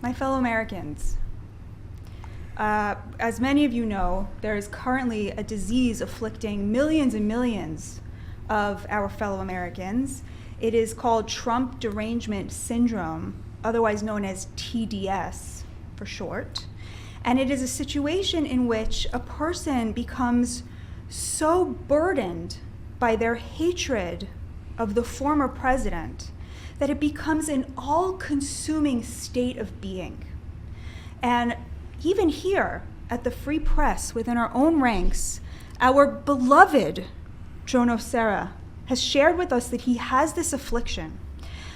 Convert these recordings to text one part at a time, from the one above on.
My fellow Americans, as many of you know, there is currently a disease afflicting millions and millions of our fellow Americans. It is called Trump Derangement Syndrome, otherwise known as TDS for short. And it is a situation in which a person becomes so burdened by their hatred of the former president that it becomes an all-consuming state of being. And even here at the Free Press, within our own ranks, our beloved Joe Nocera has shared with us that he has this affliction.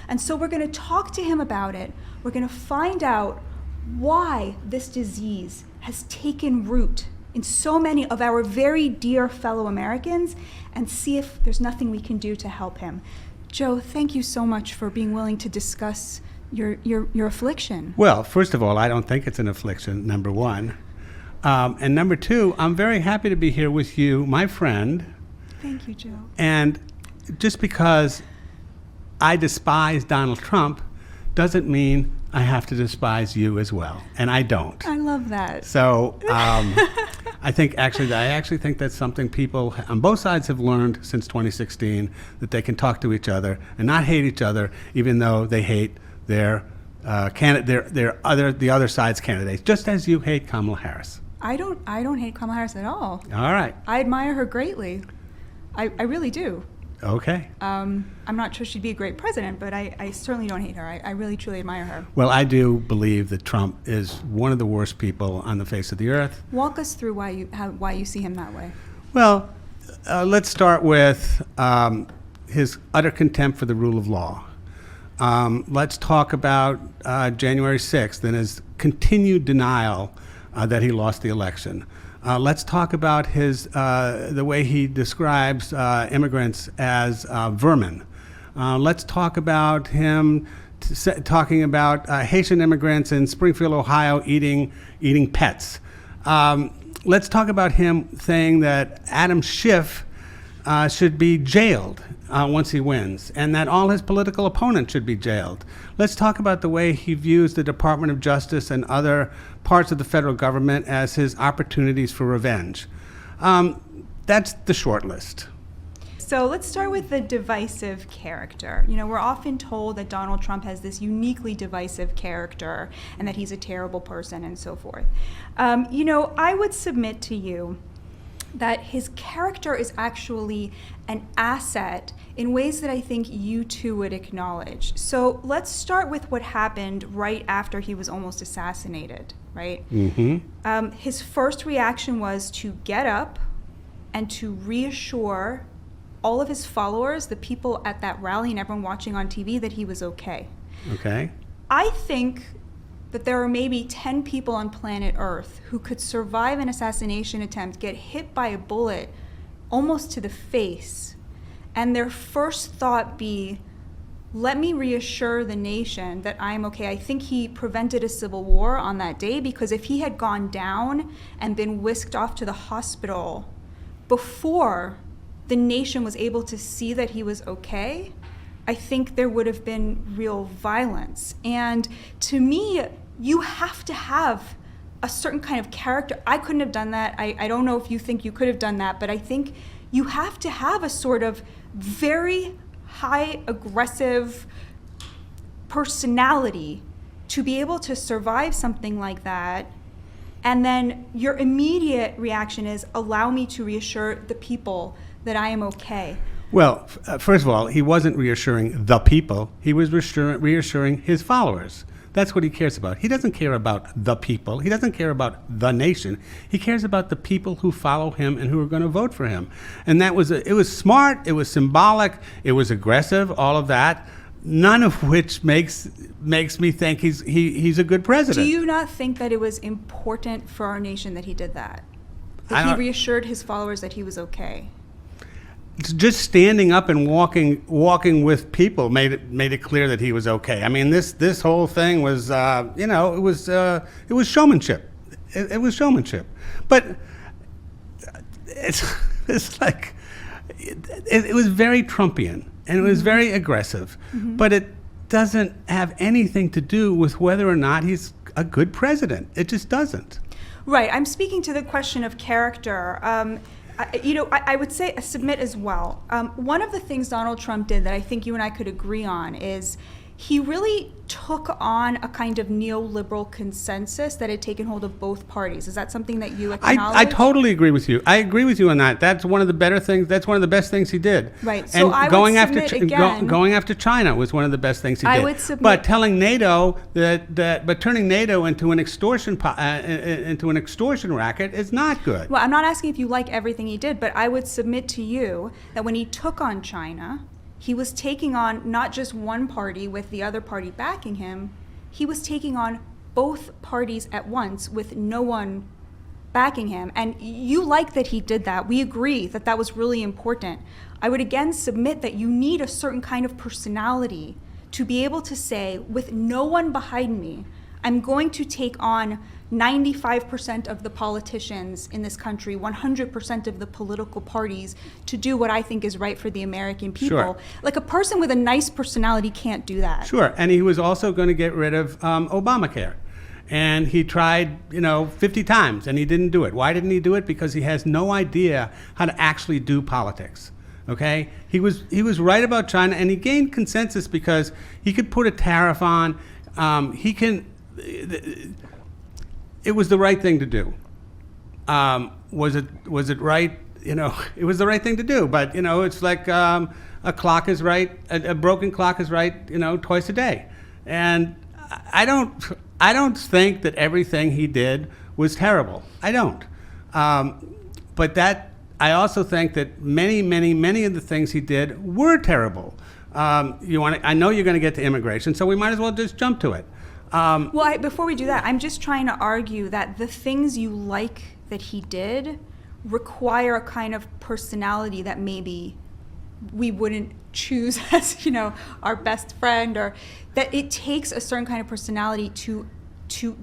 And so we're going to talk to him about it. We're going to find out why this disease has taken root in so many of our very dear fellow Americans and see if there's nothing we can do to help him. Joe, thank you so much for being willing to discuss your affliction. Well, first of all, I don't think it's an affliction, number one. And number two, I'm very happy to be here with you, my friend. Thank you, Joe. And just because I despise Donald Trump doesn't mean I have to despise you as well. And I don't. I love that. So I actually think that's something people on both sides have learned since 2016, that they can talk to each other and not hate each other, even though they hate the other side's candidates, just as you hate Kamala Harris. I don't hate Kamala Harris at all. All right. I admire her greatly. I really do. Okay. I'm not sure she'd be a great president, but I certainly don't hate her. I really, truly admire her. Well, I do believe that Trump is one of the worst people on the face of the earth. Walk us through why you see him that way. Well, let's start with his utter contempt for the rule of law. Let's talk about January 6th and his continued denial that he lost the election. Let's talk about the way he describes immigrants as vermin. Let's talk about him talking about Haitian immigrants in Springfield, Ohio, eating pets. Let's talk about him saying that Adam Schiff should be jailed once he wins, and that all his political opponents should be jailed. Let's talk about the way he views the Department of Justice and other parts of the federal government as his opportunities for revenge. That's the short list. So let's start with the divisive character. You know, we're often told that Donald Trump has this uniquely divisive character and that he's a terrible person and so forth. I would submit to you that his character is actually an asset in ways that I think you too would acknowledge. So let's start with what happened right after he was almost assassinated, right? Mm-hmm. His first reaction was to get up and to reassure all of his followers, the people at that rally and everyone watching on TV, that he was okay. Okay. I think that there are maybe 10 people on planet Earth who could survive an assassination attempt, get hit by a bullet almost to the face, and their first thought be, let me reassure the nation that I'm okay. I think he prevented a civil war on that day, because if he had gone down and been whisked off to the hospital before the nation was able to see that he was okay, I think there would have been real violence. And to me, you have to have a certain kind of character. I couldn't have done that. I don't know if you think you could have done that, but I think you have to have a sort of very high aggressive personality to be able to survive something like that. And then your immediate reaction is, allow me to reassure the people that I am okay. Well, first of all, he wasn't reassuring the people. He was reassuring his followers. That's what he cares about. He doesn't care about the people. He doesn't care about the nation. He cares about the people who follow him and who are going to vote for him. And it was smart, it was symbolic, it was aggressive, all of that. None of which makes me think he's a good president. Do you not think that it was important for our nation that he did that? That he reassured his followers that he was okay? Just standing up and walking with people made it clear that he was okay. I mean, this whole thing was, it was showmanship. It was showmanship. But it's like, it was very Trumpian and it was very aggressive. Mm-hmm. But it doesn't have anything to do with whether or not he's a good president. It just doesn't. Right. I'm speaking to the question of character. I would say submit as well. One of the things Donald Trump did that I think you and I could agree on is he really took on a kind of neoliberal consensus that had taken hold of both parties. Is that something that you acknowledge? I totally agree with you. I agree with you on that. That's one of the better things. That's one of the best things he did. Right. So and I going would after submit again. Going after China was one of the best things he did. I would submit. But telling NATO but turning NATO into an extortion racket is not good. Well, I'm not asking if you like everything he did, but I would submit to you that when he took on China, he was taking on not just one party with the other party backing him, he was taking on both parties at once with no one backing him. And you like that he did that. We agree that that was really important. I would again submit that you need a certain kind of personality to be able to say, with no one behind me, I'm going to take on 95% of the politicians in this country, 100% of the political parties to do what I think is right for the American people. Sure. Like a person with a nice personality can't do that. Sure, and he was also going to get rid of Obamacare. And he tried, 50 times, and he didn't do it. Why didn't he do it? Because he has no idea how to actually do politics. Okay? He was right about China, and he gained consensus because he could put a tariff on. It was the right thing to do. Was it right? It was the right thing to do. But it's like a clock is right. A broken clock is right. Twice a day. And I don't think that everything he did was terrible. I don't. But I also think that many of the things he did were terrible. I know you're going to get to immigration, so we might as well just jump to it. Before we do that, I'm just trying to argue that the things you like that he did require a kind of personality that maybe we wouldn't choose as, our best friend, or that it takes a certain kind of personality to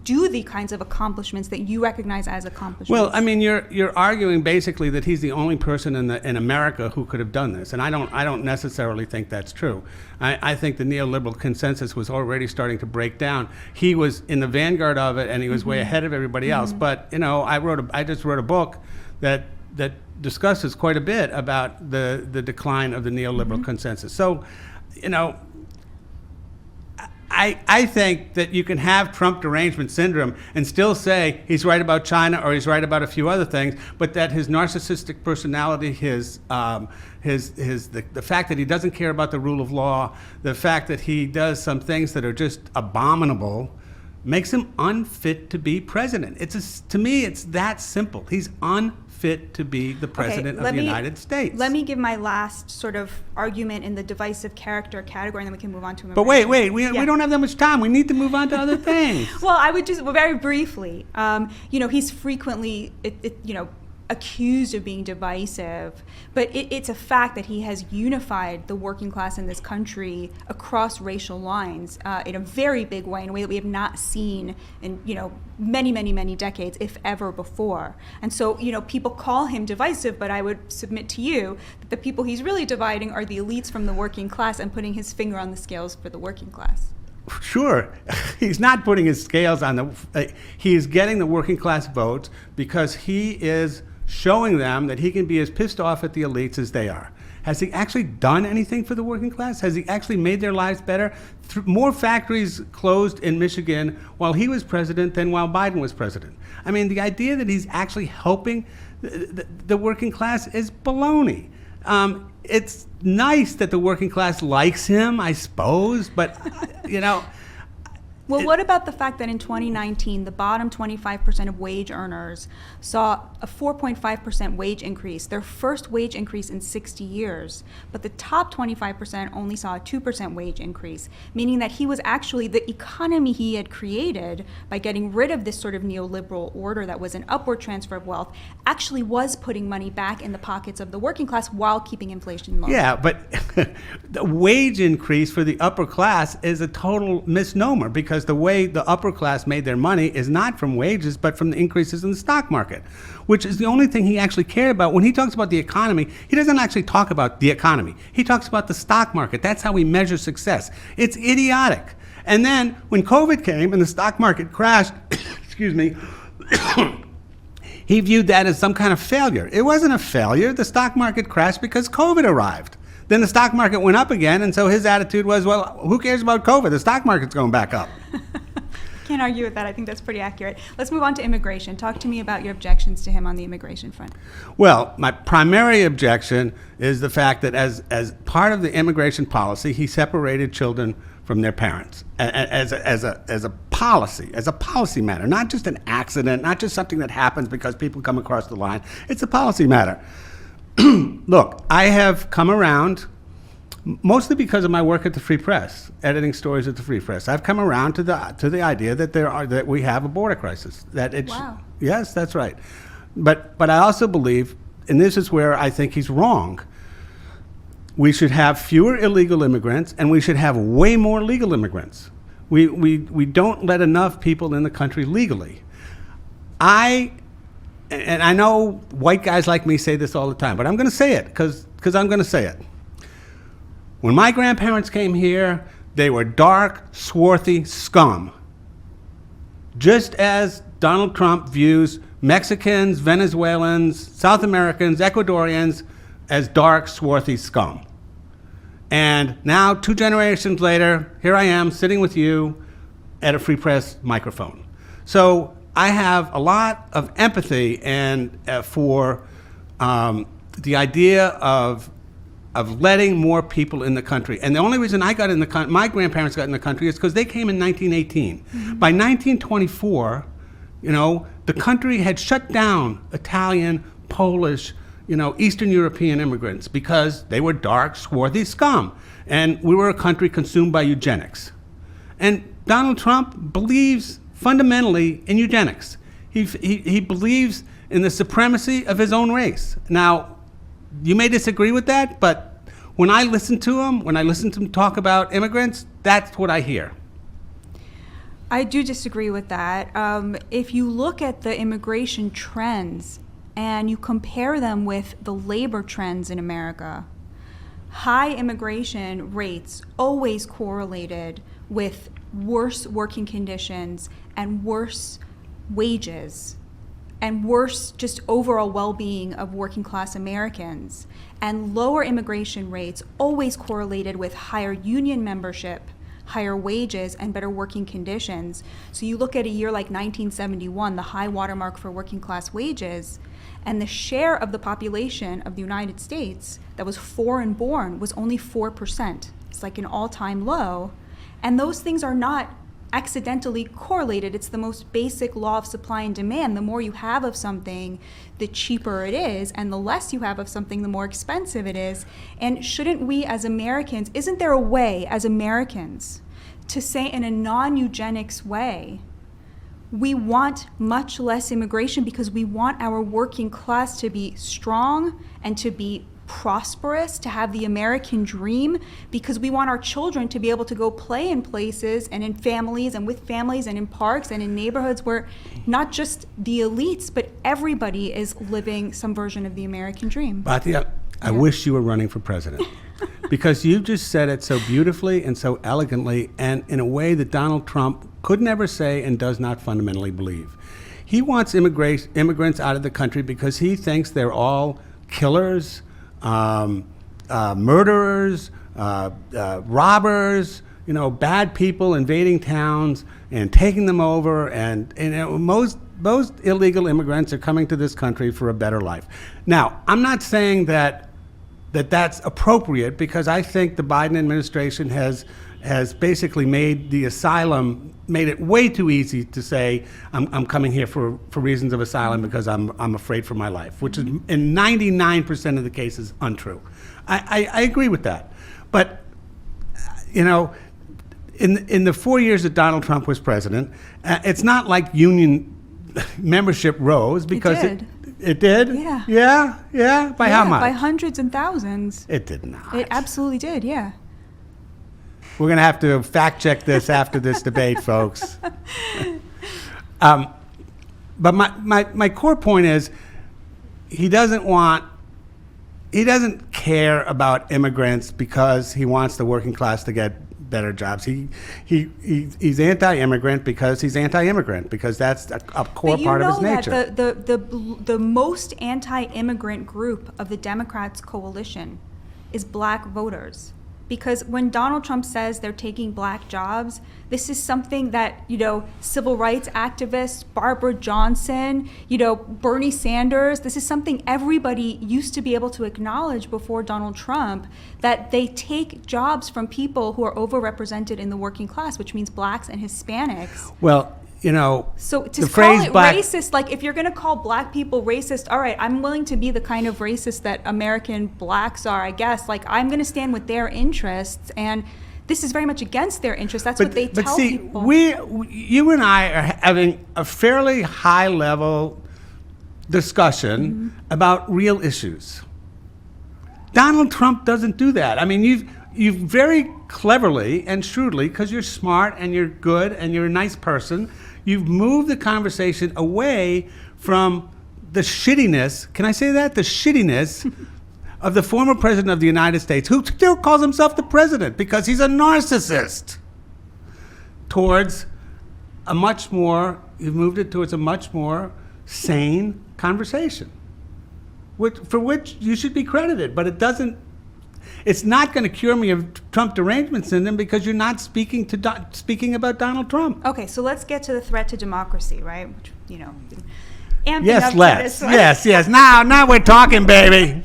do the kinds of accomplishments that you recognize as accomplishments. Well, I mean, you're arguing basically that he's the only person in America who could have done this, and I don't necessarily think that's true. I think the neoliberal consensus was already starting to break down. He was in the vanguard of it, and he was way ahead of everybody else. But I just wrote a book that discusses quite a bit about the decline of the neoliberal consensus. So, I think that you can have Trump derangement syndrome and still say he's right about China or he's right about a few other things, but that his narcissistic personality, the fact that he doesn't care about the rule of law, the fact that he does some things that are just abominable, makes him unfit to be president. To me, it's that simple. He's unfit to be the president of the United States. Let me give my last sort of argument in the divisive character category, and then we can move on to immigration. But wait, we don't have that much time. We need to move on to other things. Well, I would just very briefly, he's frequently, accused of being divisive, but it's a fact that he has unified the working class in this country across racial lines in a very big way, in a way that we have not seen in many decades, if ever before. And so people call him divisive, but I would submit to you that the people he's really dividing are the elites from the working class and putting his finger on the scales for the working class. Sure, he's not putting his scales on he is getting the working class votes because he is showing them that he can be as pissed off at the elites as they are. Has he actually done anything for the working class? Has he actually made their lives better? More factories closed in Michigan while he was president than while Biden was president. I mean, the idea that he's actually helping the working class is baloney. It's nice that the working class likes him, I suppose, but, Well, what about the fact that in 2019, the bottom 25% of wage earners saw a 4.5% wage increase, their first wage increase in 60 years, but the top 25% only saw a 2% wage increase, meaning that he was actually, the economy he had created by getting rid of this sort of neoliberal order that was an upward transfer of wealth, actually was putting money back in the pockets of the working class while keeping inflation low. Yeah, but the wage increase for the upper class is a total misnomer because the way the upper class made their money is not from wages, but from the increases in the stock market, which is the only thing he actually cared about. When he talks about the economy, he doesn't actually talk about the economy. He talks about the stock market. That's how we measure success. It's idiotic. And then when COVID came and the stock market crashed, excuse me, he viewed that as some kind of failure. It wasn't a failure. The stock market crashed because COVID arrived. Then the stock market went up again, and so his attitude was, well, who cares about COVID? The stock market's going back up. Can't argue with that. I think that's pretty accurate. Let's move on to immigration. Talk to me about your objections to him on the immigration front. Well, my primary objection is the fact that as part of the immigration policy, he separated children from their parents as a policy matter, not just an accident, not just something that happens because people come across the line. It's a policy matter. Look, I have come around, mostly because of my work at the Free Press, editing stories at the Free Press. I've come around to the idea that we have a border crisis. Wow. Yes, that's right. But I also believe, and this is where I think he's wrong, we should have fewer illegal immigrants and we should have way more legal immigrants. We don't let enough people in the country legally. And I know white guys like me say this all the time, but I'm going to say it because I'm going to say it. When my grandparents came here, they were dark, swarthy scum. Just as Donald Trump views Mexicans, Venezuelans, South Americans, Ecuadorians as dark, swarthy scum. And now, 2 generations later, here I am sitting with you at a Free Press microphone. So I have a lot of empathy and for the idea of letting more people in the country. And the only reason I got in the country, my grandparents got in the country, is because they came in 1918. Mm-hmm. By 1924, the country had shut down Italian, Polish, Eastern European immigrants because they were dark, swarthy scum. And we were a country consumed by eugenics. And Donald Trump believes fundamentally in eugenics. He believes in the supremacy of his own race. Now, you may disagree with that, but when I listen to him talk about immigrants, that's what I hear. I do disagree with that. If you look at the immigration trends and you compare them with the labor trends in America, high immigration rates always correlated with worse working conditions and worse wages and worse just overall well-being of working class Americans. And lower immigration rates always correlated with higher union membership, higher wages, and better working conditions. So you look at a year like 1971, the high watermark for working class wages, and the share of the population of the United States that was foreign born was only 4%. It's like an all-time low. And those things are not accidentally correlated. It's the most basic law of supply and demand. The more you have of something, the cheaper it is, and the less you have of something, the more expensive it is. And shouldn't we as Americans, isn't there a way as Americans to say in a non-eugenics way, we want much less immigration because we want our working class to be strong and to be prosperous, to have the American dream, because we want our children to be able to go play in places and in families and with families and in parks and in neighborhoods where not just the elites, but everybody is living some version of the American dream. Batya, I wish you were running for president because you just said it so beautifully and so elegantly and in a way that Donald Trump could never say and does not fundamentally believe. He wants immigrants out of the country because he thinks they're all killers, murderers, robbers, bad people invading towns and taking them over. And most illegal immigrants are coming to this country for a better life. Now, I'm not saying that's appropriate because I think the Biden administration has basically made it way too easy to say I'm coming here for reasons of asylum because I'm afraid for my life, which is in 99% of the cases untrue. I agree with that, but in the 4 years that Donald Trump was president, it's not like union membership rose because it did. Yeah. By how much? By hundreds and thousands. It did not. It absolutely did. Yeah. We're going to have to fact check this after this debate, folks. But my core point is he doesn't care about immigrants because he wants the working class to get better jobs. He's anti-immigrant because he's anti-immigrant, because that's a core part of his nature. But you know that the most anti-immigrant group of the Democrats' coalition is black voters. Because when Donald Trump says they're taking black jobs, this is something that, civil rights activists, Barbara Johnson, Bernie Sanders, this is something everybody used to be able to acknowledge before Donald Trump, that they take jobs from people who are overrepresented in the working class, which means blacks and Hispanics. Well, so to the call phrase it black, racist, like if you're going to call black people racist, all right, I'm willing to be the kind of racist that American blacks are, I guess. Like, I'm going to stand with their interests, and this is very much against their interests. That's what they tell people. You and I are having a fairly high-level discussion about real issues. Donald Trump doesn't do that. I mean, you've very cleverly and shrewdly, because you're smart and you're good and you're a nice person, you've moved the conversation away from the shittiness, can I say that? The shittiness of the former president of the United States, who still calls himself the president because he's a narcissist, towards you've moved it towards a much more sane conversation, for which you should be credited, but it's not going to cure me of Trump derangement syndrome, because you're not speaking about Donald Trump. Okay, so let's get to the threat to democracy, right? Which, yes, let's. Yes. Now we're talking, baby.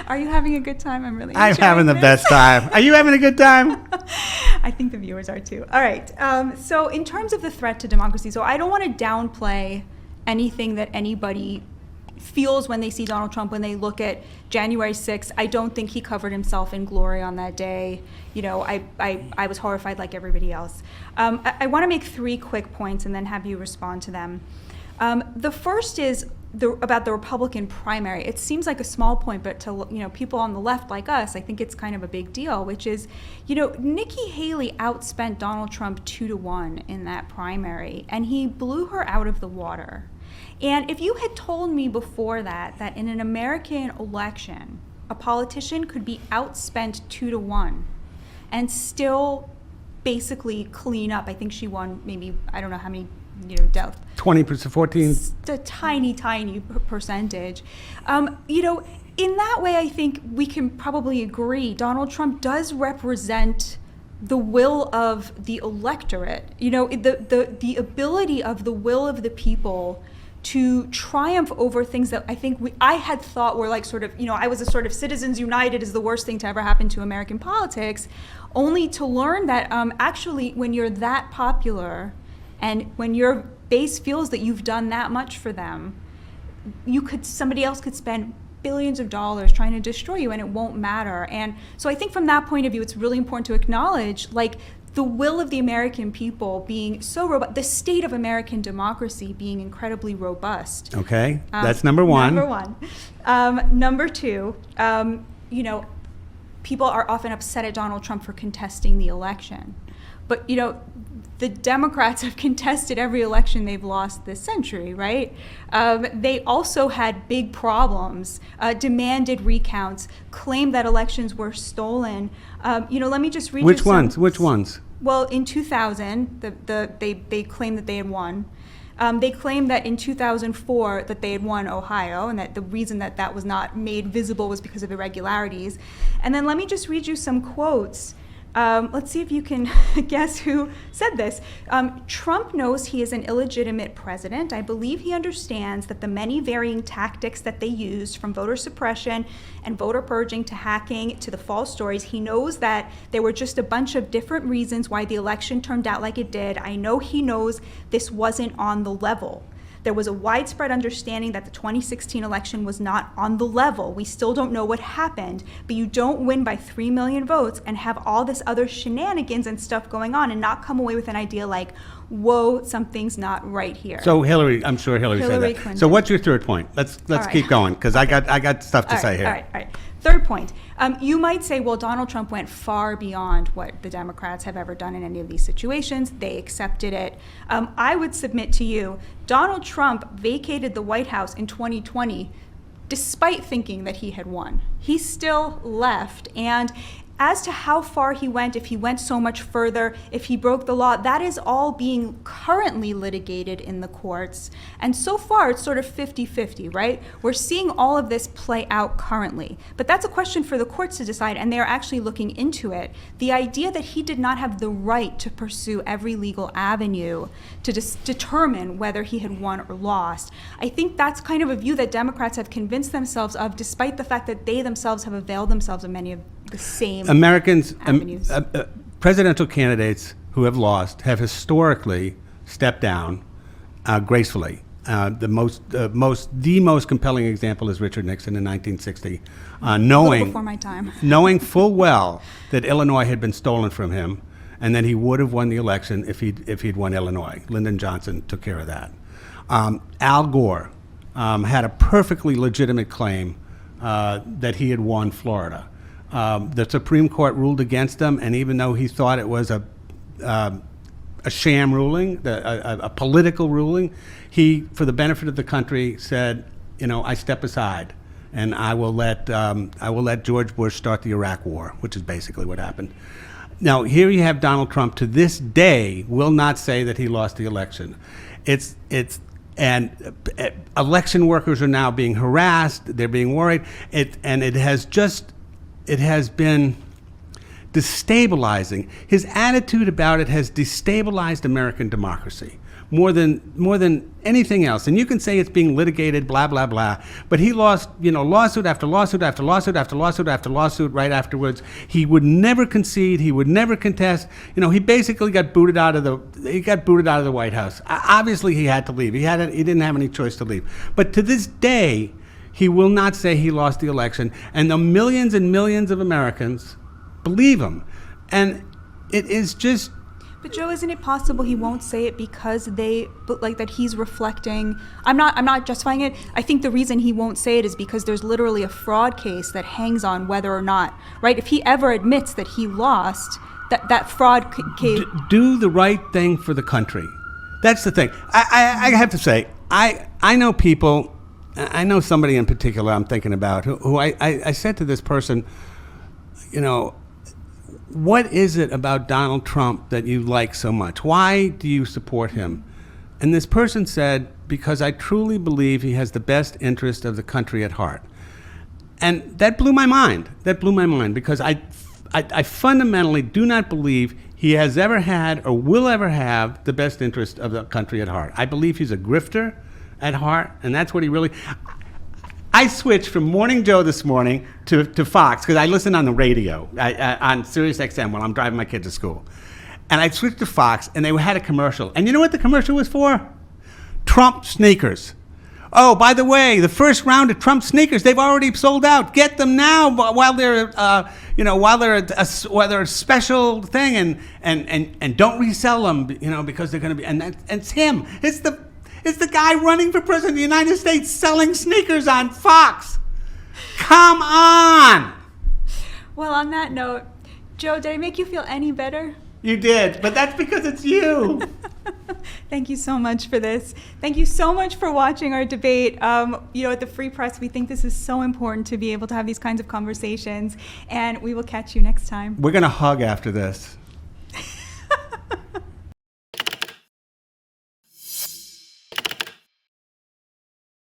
Are you having a good time? I'm having the best time. Are you having a good time? I think the viewers are too. All right. So in terms of the threat to democracy, so I don't want to downplay anything that anybody feels when they see Donald Trump, when they look at January 6th. I don't think he covered himself in glory on that day. I was horrified like everybody else. I want to make 3 quick points and then have you respond to them. The first is about the Republican primary. It seems like a small point, but to people on the left like us, I think it's kind of a big deal, which is, Nikki Haley outspent Donald Trump 2-1 in that primary, and he blew her out of the water. And if you had told me before that in an American election, a politician could be outspent 2-1 and still basically clean up, I think she won maybe, I don't know how many, 20%, 14. A tiny percentage. In that way, I think we can probably agree Donald Trump does represent the will of the electorate. The ability of the will of the people to triumph over things that I think I had thought were like sort of, I was a sort of Citizens United is the worst thing to ever happen to American politics, only to learn that actually when you're that popular and when your base feels that you've done that much for them, somebody else could spend billions of dollars trying to destroy you and it won't matter. And so I think from that point of view, it's really important to acknowledge the will of the American people being so robust, the state of American democracy being incredibly robust. Okay, that's number one. Number 2, people are often upset at Donald Trump for contesting the election. But, the Democrats have contested every election they've lost this century, right? They also had big problems, demanded recounts, claimed that elections were stolen. Let me just read you some. Which ones? Well, in 2000, they claimed that they had won. They claimed that in 2004 that they had won Ohio, and that the reason that was not made visible was because of irregularities. And then let me just read you some quotes. Let's see if you can guess who said this. Trump knows he is an illegitimate president. I believe he understands that the many varying tactics that they used, from voter suppression and voter purging to hacking to the false stories, he knows that there were just a bunch of different reasons why the election turned out like it did. I know he knows this wasn't on the level. There was a widespread understanding that the 2016 election was not on the level. We still don't know what happened, but you don't win by 3 million votes and have all this other shenanigans and stuff going on and not come away with an idea like, whoa, something's not right here. So I'm sure Hillary said that. Clinton. So what's your third point? Let's right. keep going, because I got stuff to say here. All right. Third point. You might say, well, Donald Trump went far beyond what the Democrats have ever done in any of these situations. They accepted it. I would submit to you, Donald Trump vacated the White House in 2020 despite thinking that he had won. He still left. And As to how far he went, if he went so much further, if he broke the law, that is all being currently litigated in the courts. And so far, it's sort of 50-50, right? We're seeing all of this play out currently. But that's a question for the courts to decide, and they are actually looking into it. The idea that he did not have the right to pursue every legal avenue to determine whether he had won or lost, I think that's kind of a view that Democrats have convinced themselves of, despite the fact that they themselves have availed themselves of many of the same Americans, avenues. presidential candidates who have lost have historically stepped down gracefully. The most compelling example is Richard Nixon in 1960, a little knowing before my time. knowing full well that Illinois had been stolen from him, and that he would have won the election if he'd won Illinois. Lyndon Johnson took care of that. Al Gore had a perfectly legitimate claim that he had won Florida. The Supreme Court ruled against him, and even though he thought it was a sham ruling, a political ruling, he, for the benefit of the country, said, I step aside, and I will let George Bush start the Iraq War, which is basically what happened. Now, here you have Donald Trump, to this day, will not say that he lost the election. And election workers are now being harassed, they're being worried, and it has been destabilizing. His attitude about it has destabilized American democracy more than anything else. And you can say it's being litigated, blah, blah, blah. But he lost, lawsuit after lawsuit after lawsuit after lawsuit after lawsuit right afterwards. He would never concede. He would never contest. He basically got booted out of the White House. Obviously, he had to leave. He didn't have any choice to leave. But to this day, he will not say he lost the election. And the millions and millions of Americans believe him. And it is just... But Joe, isn't it possible he won't say it because that he's reflecting? I'm not justifying it. I think the reason he won't say it is because there's literally a fraud case that hangs on whether or not, right? If he ever admits that he lost, that fraud case... Do the right thing for the country. That's the thing. I have to say, I know people, I know somebody in particular I'm thinking about who I said to this person, what is it about Donald Trump that you like so much? Why do you support him? And this person said, because I truly believe he has the best interest of the country at heart. And that blew my mind. Because I fundamentally do not believe he has ever had or will ever have the best interest of the country at heart. I believe he's a grifter at heart, and that's what he really... I switched from Morning Joe this morning to Fox, because I listen on the radio, on Sirius XM when I'm driving my kids to school. And I switched to Fox, and they had a commercial. And you know what the commercial was for? Trump sneakers. Oh, by the way, the first round of Trump sneakers, they've already sold out. Get them now while they're a special thing, and don't resell them, because they're going to be... And it's him. It's the guy running for president of the United States selling sneakers on Fox. Come on! Well, on that note, Joe, did I make you feel any better? You did, but that's because it's you. Thank you so much for this. Thank you so much for watching our debate. At the Free Press, we think this is so important to be able to have these kinds of conversations, and we will catch you next time. We're going to hug after this.